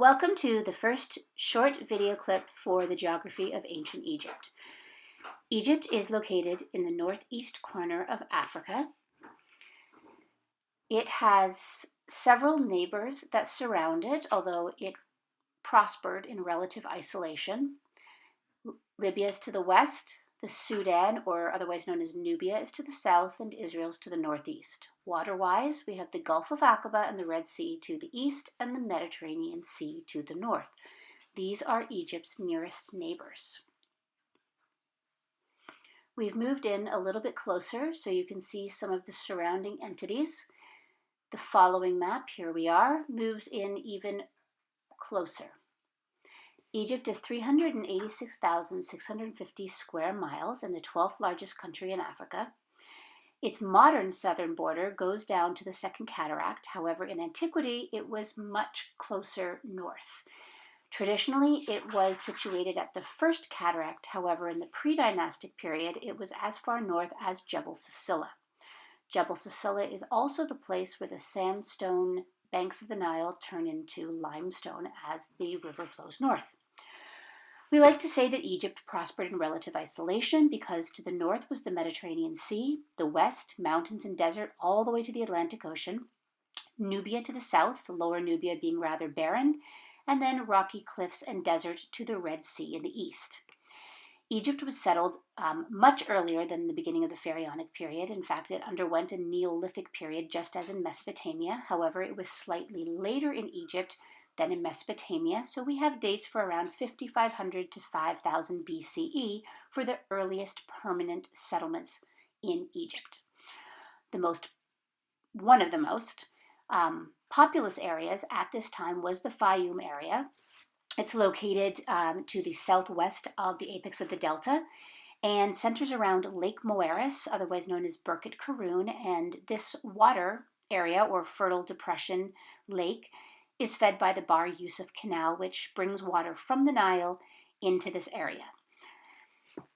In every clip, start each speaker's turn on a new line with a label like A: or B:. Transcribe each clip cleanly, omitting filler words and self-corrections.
A: Welcome to the first short video clip for the geography of ancient Egypt. Egypt is located in the northeast corner of Africa. It has several neighbors that surround it, although it prospered in relative isolation. Libya is to the west, the Sudan, or otherwise known as Nubia, is to the south, and Israel is to the northeast. Water-wise, we have the Gulf of Aqaba and the Red Sea to the east, and the Mediterranean Sea to the north. These are Egypt's nearest neighbors. We've moved in a little bit closer so you can see some of the surrounding entities. The following map, here we are, moves in even closer. Egypt is 386,650 square miles and the 12th largest country in Africa. Its modern southern border goes down to the Second Cataract. However, in antiquity, it was much closer north. Traditionally, it was situated at the First Cataract. However, in the pre-dynastic period, it was as far north as Jebel Sisila. Jebel Sisila is also the place where the sandstone banks of the Nile turn into limestone as the river flows north. We like to say that Egypt prospered in relative isolation because to the north was the Mediterranean Sea, the west, mountains and desert all the way to the Atlantic Ocean, Nubia to the south, lower Nubia being rather barren, and then rocky cliffs and desert to the Red Sea in the east. Egypt was settled much earlier than the beginning of the Pharaonic period. In fact, it underwent a Neolithic period just as in Mesopotamia. However, it was slightly later in Egypt than in Mesopotamia, so we have dates for around 5500 to 5000 BCE for the earliest permanent settlements in Egypt. One of the most populous areas at this time was the Fayum area. It's located to the southwest of the apex of the delta and centers around Lake Moeris, otherwise known as Birket Karun, and this water area or fertile depression lake is fed by the Bar Yusuf Canal, which brings water from the Nile into this area.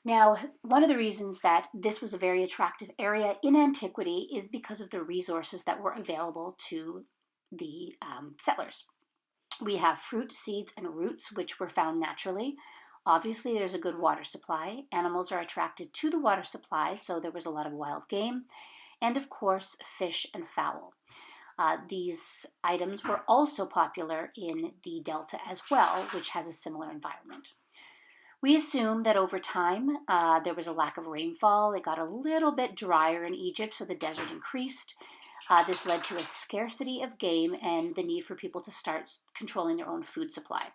A: Now, one of the reasons that this was a very attractive area in antiquity is because of the resources that were available to the settlers. We have fruit, seeds, and roots, which were found naturally. Obviously, there's a good water supply. Animals are attracted to the water supply, so there was a lot of wild game. And of course, fish and fowl. These items were also popular in the delta as well, which has a similar environment. We assume that over time there was a lack of rainfall. It got a little bit drier in Egypt, so the desert increased. This led to a scarcity of game and the need for people to start controlling their own food supply.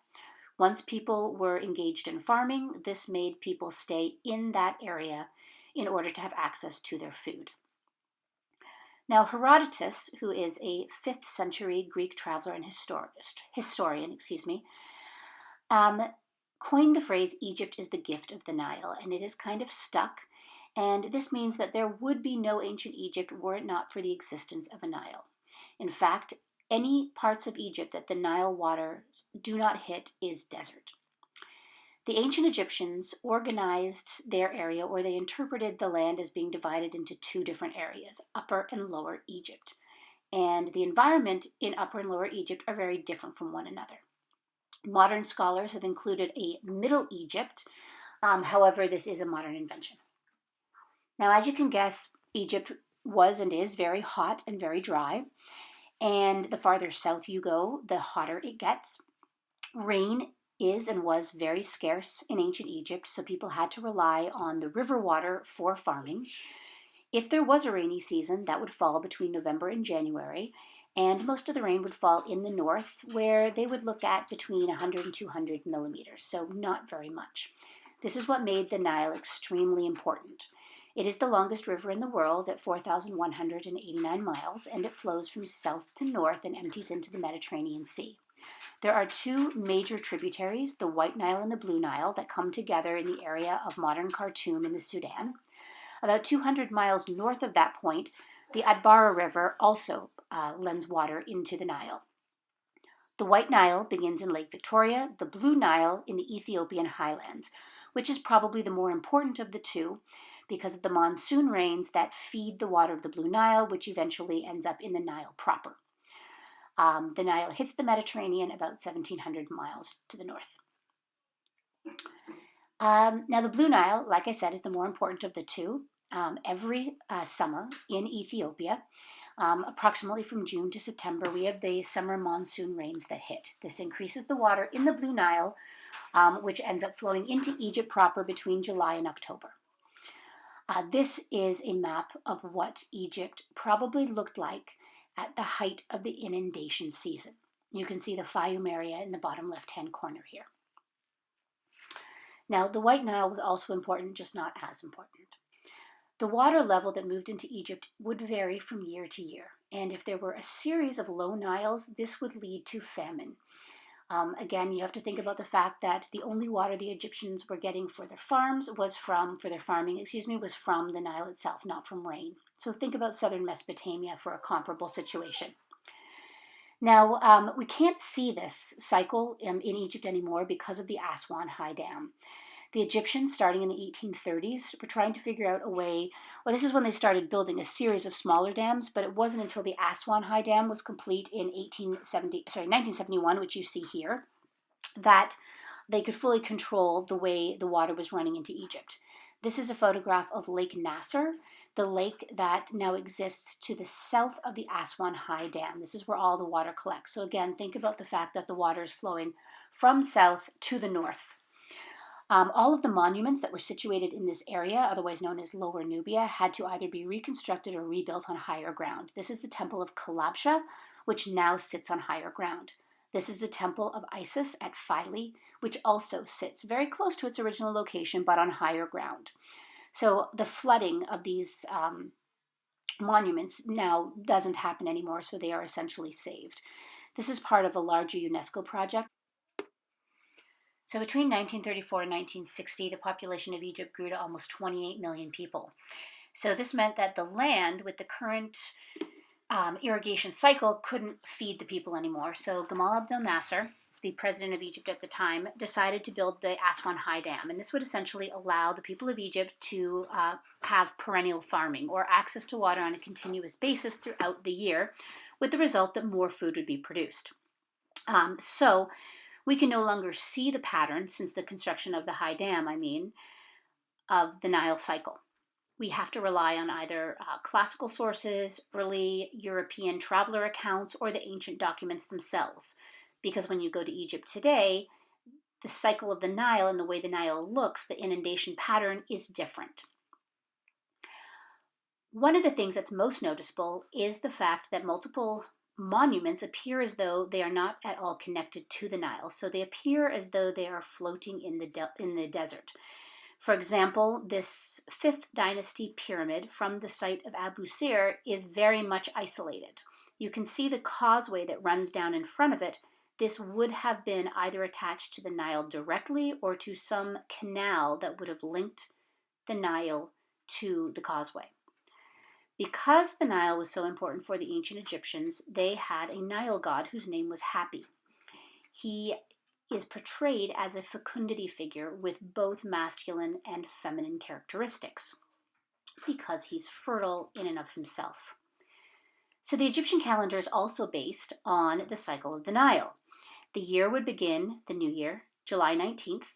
A: Once people were engaged in farming, this made people stay in that area in order to have access to their food. Now, Herodotus, who is a 5th century Greek traveler and historian, coined the phrase, Egypt is the gift of the Nile, and it is kind of stuck. And this means that there would be no ancient Egypt were it not for the existence of a Nile. In fact, any parts of Egypt that the Nile waters do not hit is desert. The ancient Egyptians organized their area, or they interpreted the land as being divided into two different areas, Upper and Lower Egypt. And the environment in Upper and Lower Egypt are very different from one another. Modern scholars have included a Middle Egypt. However, this is a modern invention. Now, as you can guess, Egypt was and is very hot and very dry. And the farther south you go, the hotter it gets. Rain is and was very scarce in ancient Egypt, so people had to rely on the river water for farming. If there was a rainy season, that would fall between November and January, and most of the rain would fall in the north, where they would look at between 100 and 200 millimeters, so not very much. This is what made the Nile extremely important. It is the longest river in the world at 4,189 miles, and it flows from south to north and empties into the Mediterranean Sea. There are two major tributaries, the White Nile and the Blue Nile, that come together in the area of modern Khartoum in the Sudan. About 200 miles north of that point, the Atbara River also lends water into the Nile. The White Nile begins in Lake Victoria, the Blue Nile in the Ethiopian highlands, which is probably the more important of the two because of the monsoon rains that feed the water of the Blue Nile, which eventually ends up in the Nile proper. The Nile hits the Mediterranean about 1,700 miles to the north. Now, the Blue Nile, like I said, is the more important of the two. Every summer in Ethiopia, approximately from June to September, we have the summer monsoon rains that hit. This increases the water in the Blue Nile, which ends up flowing into Egypt proper between July and October. This is a map of what Egypt probably looked like at the height of the inundation season. You can see the Fayum area in the bottom left-hand corner here. Now, the White Nile was also important, just not as important. The water level that moved into Egypt would vary from year to year, and if there were a series of low Niles, this would lead to famine. Again, you have to think about the fact that the only water the Egyptians were getting for their farming was from the Nile itself, not from rain. So think about southern Mesopotamia for a comparable situation. Now, we can't see this cycle in Egypt anymore because of the Aswan High Dam. The Egyptians, starting in the 1830s, were trying to figure out a way. Well, this is when they started building a series of smaller dams, but it wasn't until the Aswan High Dam was complete in 1971, which you see here, that they could fully control the way the water was running into Egypt. This is a photograph of Lake Nasser, the lake that now exists to the south of the Aswan High Dam. This is where all the water collects. So again, think about the fact that the water is flowing from south to the north. All of the monuments that were situated in this area, otherwise known as Lower Nubia, had to either be reconstructed or rebuilt on higher ground. This is the Temple of Kalabsha, which now sits on higher ground. This is the Temple of Isis at Philae, which also sits very close to its original location, but on higher ground. So the flooding of these monuments now doesn't happen anymore, so they are essentially saved. This is part of a larger UNESCO project. So between 1934 and 1960, the population of Egypt grew to almost 28 million people. So this meant that the land with the current irrigation cycle couldn't feed the people anymore. So Gamal Abdel Nasser, the president of Egypt at the time, decided to build the Aswan High Dam. And this would essentially allow the people of Egypt to have perennial farming or access to water on a continuous basis throughout the year, with the result that more food would be produced. So we can no longer see the pattern since the construction of the High Dam, of the Nile cycle. We have to rely on either classical sources, early European traveler accounts, or the ancient documents themselves. Because when you go to Egypt today, the cycle of the Nile and the way the Nile looks, the inundation pattern is different. One of the things that's most noticeable is the fact that multiple monuments appear as though they are not at all connected to the Nile. So they appear as though they are floating in the desert. For example, this 5th dynasty pyramid from the site of Abu Sir is very much isolated. You can see the causeway that runs down in front of it. This would have been either attached to the Nile directly or to some canal that would have linked the Nile to the causeway. Because the Nile was so important for the ancient Egyptians, they had a Nile god whose name was Hapi. He is portrayed as a fecundity figure with both masculine and feminine characteristics because he's fertile in and of himself. So the Egyptian calendar is also based on the cycle of the Nile. The year would begin, the new year, July 19th,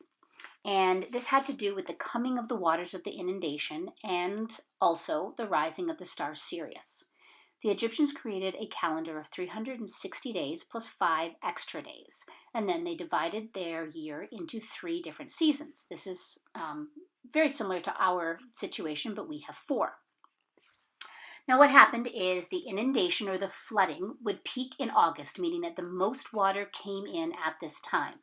A: and this had to do with the coming of the waters of the inundation and also the rising of the star Sirius. The Egyptians created a calendar of 360 days plus 5 extra days, and then they divided their year into 3 different seasons. This is very similar to our situation, but we have 4. Now what happened is the inundation or the flooding would peak in August, meaning that the most water came in at this time.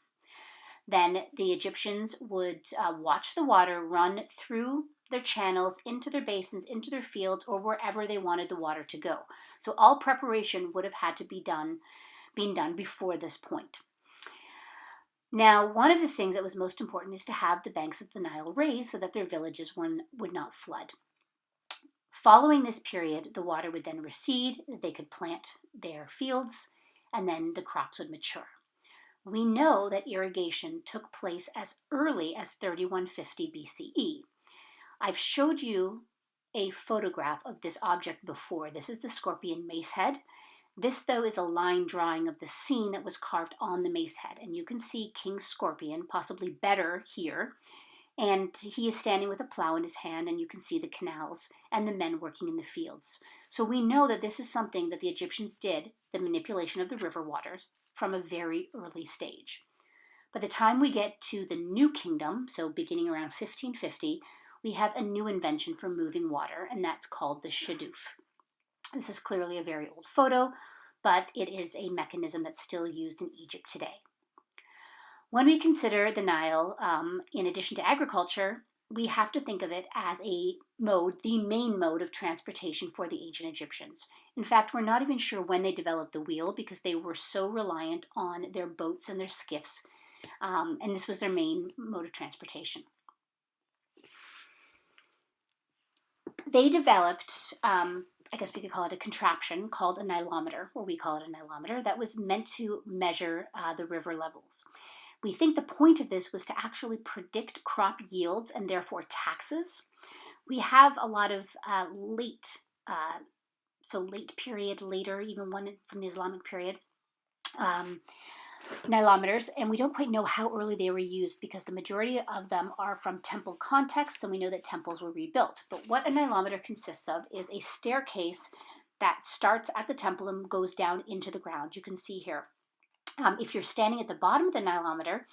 A: Then the Egyptians would watch the water run through their channels, into their basins, into their fields, or wherever they wanted the water to go. So all preparation would have had to be done before this point. Now, one of the things that was most important is to have the banks of the Nile raised so that their villages would not flood. Following this period, the water would then recede, they could plant their fields, and then the crops would mature. We know that irrigation took place as early as 3150 BCE. I've showed you a photograph of this object before. This is the scorpion mace head. This, though, is a line drawing of the scene that was carved on the mace head, and you can see King Scorpion, possibly better here, and he is standing with a plow in his hand, and you can see the canals and the men working in the fields. So we know that this is something that the Egyptians did, the manipulation of the river waters, from a very early stage. By the time we get to the New Kingdom, so beginning around 1550, we have a new invention for moving water, and that's called the shadoof. This is clearly a very old photo, but it is a mechanism that's still used in Egypt today. When we consider the Nile, in addition to agriculture, we have to think of it as a mode, the main mode of transportation for the ancient Egyptians. In fact, we're not even sure when they developed the wheel because they were so reliant on their boats and their skiffs, and this was their main mode of transportation. They developed, I guess we could call it a contraption called a nilometer, or we call it a nilometer, that was meant to measure the river levels. We think the point of this was to actually predict crop yields and therefore taxes. We have a lot of late period, later, even one from the Islamic period, nilometers, and we don't quite know how early they were used because the majority of them are from temple contexts, and we know that temples were rebuilt. But what a nilometer consists of is a staircase that starts at the temple and goes down into the ground. You can see here. If you're standing at the bottom of the nilometer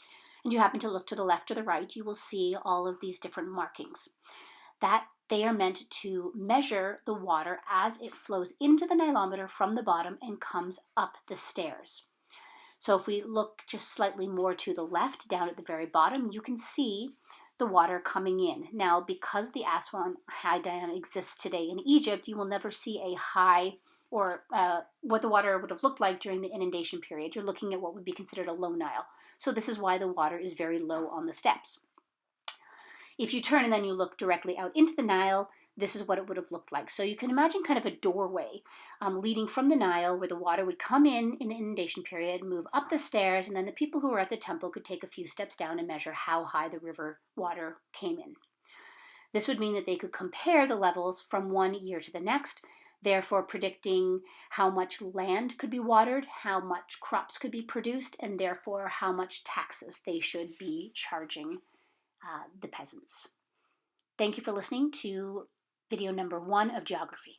A: and you happen to look to the left or the right, you will see all of these different markings. That they are meant to measure the water as it flows into the nilometer from the bottom and comes up the stairs. So if we look just slightly more to the left, down at the very bottom, you can see the water coming in. Now, because the Aswan High Dam exists today in Egypt, you will never see a high or what the water would have looked like during the inundation period. You're looking at what would be considered a low Nile. So this is why the water is very low on the steps. If you turn and then you look directly out into the Nile, this is what it would have looked like. So you can imagine kind of a doorway leading from the Nile where the water would come in the inundation period, move up the stairs, and then the people who were at the temple could take a few steps down and measure how high the river water came in. This would mean that they could compare the levels from one year to the next, therefore predicting how much land could be watered, how much crops could be produced, and therefore how much taxes they should be charging the peasants. Thank you for listening to video number 1 of geography.